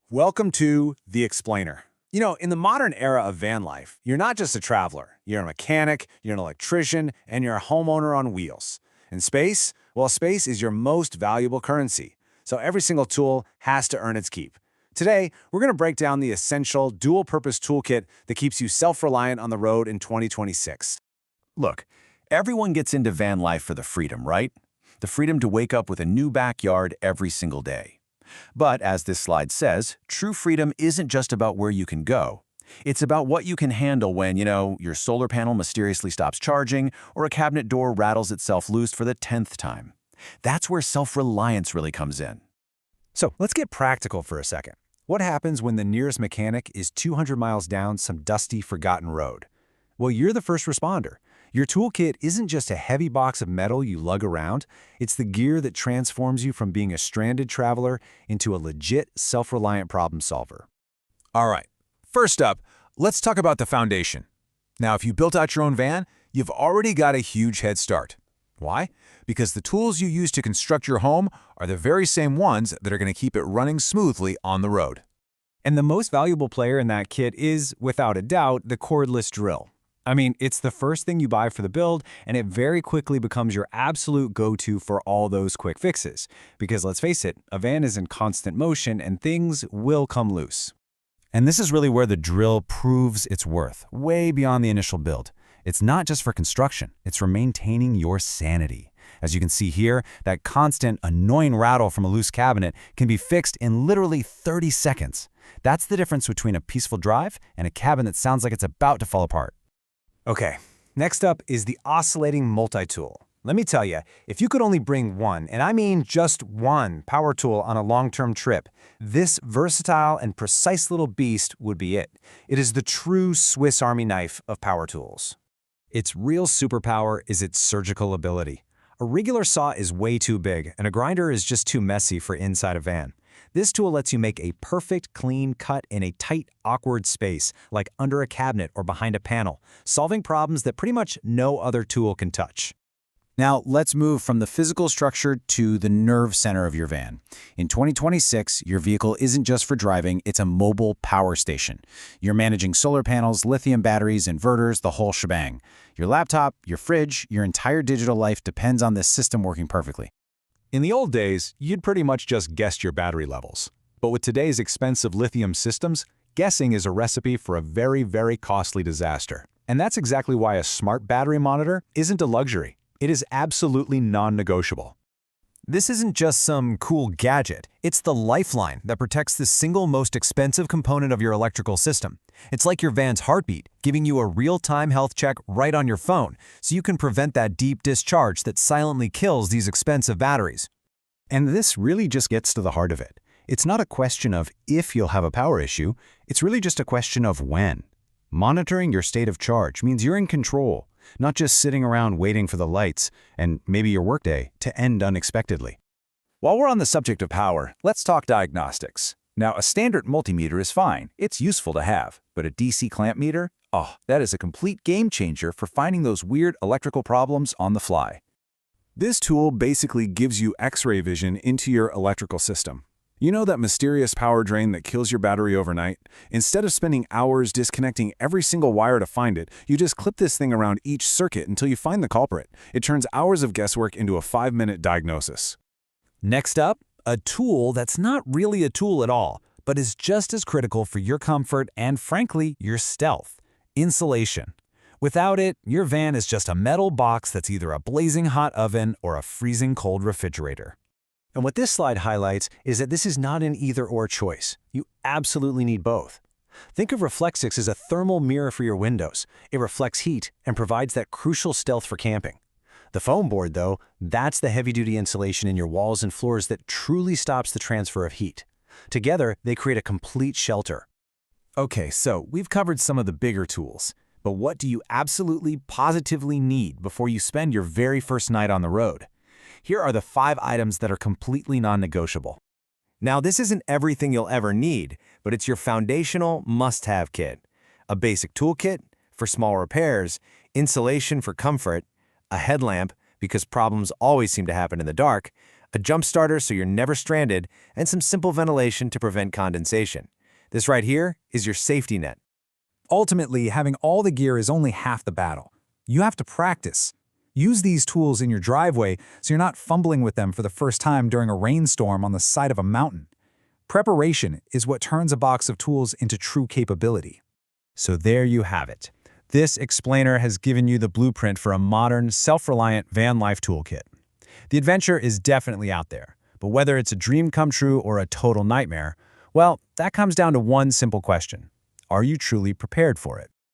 Welcome to The Explainer. In the modern era of van life, you're not just a traveler. You're a mechanic, you're an electrician, and you're a homeowner on wheels. And space? Well, space is your most valuable currency. So every single tool has to earn its keep. Today, we're going to break down the essential dual-purpose toolkit that keeps you self-reliant on the road in 2026. Look, everyone gets into van life for the freedom, right? The freedom to wake up with a new backyard every single day. But as this slide says, true freedom isn't just about where you can go. It's about what you can handle when, your solar panel mysteriously stops charging or a cabinet door rattles itself loose for the 10th time. That's where self-reliance really comes in. So let's get practical for a second. What happens when the nearest mechanic is 200 miles down some dusty, forgotten road? Well, you're the first responder. Your toolkit isn't just a heavy box of metal you lug around. It's the gear that transforms you from being a stranded traveler into a legit, self-reliant problem solver. All right, first up, let's talk about the foundation. Now, if you built out your own van, you've already got a huge head start. Why? Because the tools you use to construct your home are the very same ones that are going to keep it running smoothly on the road. And the most valuable player in that kit is, without a doubt, the cordless drill. It's the first thing you buy for the build, and it very quickly becomes your absolute go-to for all those quick fixes. Because let's face it, a van is in constant motion and things will come loose. And this is really where the drill proves its worth, way beyond the initial build. It's not just for construction, it's for maintaining your sanity. As you can see here, that constant, annoying rattle from a loose cabinet can be fixed in literally 30 seconds. That's the difference between a peaceful drive and a cabin that sounds like it's about to fall apart. Okay, next up is the oscillating multi-tool. Let me tell you, if you could only bring one, and I mean just one, power tool on a long-term trip, this versatile and precise little beast would be it. It is the true Swiss Army knife of power tools. Its real superpower is its surgical ability. A regular saw is way too big, and a grinder is just too messy for inside a van. This tool lets you make a perfect, clean cut in a tight, awkward space, like under a cabinet or behind a panel, solving problems that pretty much no other tool can touch. Now, let's move from the physical structure to the nerve center of your van. In 2026, your vehicle isn't just for driving, it's a mobile power station. You're managing solar panels, lithium batteries, inverters, the whole shebang. Your laptop, your fridge, your entire digital life depends on this system working perfectly. In the old days, you'd pretty much just guessed your battery levels. But with today's expensive lithium systems, guessing is a recipe for a very, very costly disaster. And that's exactly why a smart battery monitor isn't a luxury. It is absolutely non-negotiable. This isn't just some cool gadget. It's the lifeline that protects the single most expensive component of your electrical system. It's like your van's heartbeat, giving you a real-time health check right on your phone, so you can prevent that deep discharge that silently kills these expensive batteries. And this really just gets to the heart of it. It's not a question of if you'll have a power issue, it's really just a question of when. Monitoring your state of charge means you're in control, not just sitting around waiting for the lights and maybe your workday to end unexpectedly. While we're on the subject of power, let's talk diagnostics. Now, a standard multimeter is fine. It's useful to have. But a DC clamp meter? Oh, that is a complete game changer for finding those weird electrical problems on the fly. This tool basically gives you X-ray vision into your electrical system. You know that mysterious power drain that kills your battery overnight? Instead of spending hours disconnecting every single wire to find it, you just clip this thing around each circuit until you find the culprit. It turns hours of guesswork into a 5-minute diagnosis. Next up, a tool that's not really a tool at all, but is just as critical for your comfort and, frankly, your stealth: insulation. Without it, your van is just a metal box that's either a blazing hot oven or a freezing cold refrigerator. And what this slide highlights is that this is not an either-or choice. You absolutely need both. Think of Reflexix as a thermal mirror for your windows. It reflects heat and provides that crucial stealth for camping. The foam board, though, that's the heavy-duty insulation in your walls and floors that truly stops the transfer of heat. Together, they create a complete shelter. Okay, so we've covered some of the bigger tools. But what do you absolutely, positively need before you spend your very first night on the road? Here are the 5 items that are completely non-negotiable. Now, this isn't everything you'll ever need, but it's your foundational must-have kit. A basic toolkit for small repairs, insulation for comfort, a headlamp because problems always seem to happen in the dark, a jump starter so you're never stranded, and some simple ventilation to prevent condensation. This right here is your safety net. Ultimately, having all the gear is only half the battle. You have to practice. Use these tools in your driveway so you're not fumbling with them for the first time during a rainstorm on the side of a mountain. Preparation is what turns a box of tools into true capability. So there you have it. This explainer has given you the blueprint for a modern, self-reliant van life toolkit. The adventure is definitely out there, but whether it's a dream come true or a total nightmare, well, that comes down to one simple question. Are you truly prepared for it?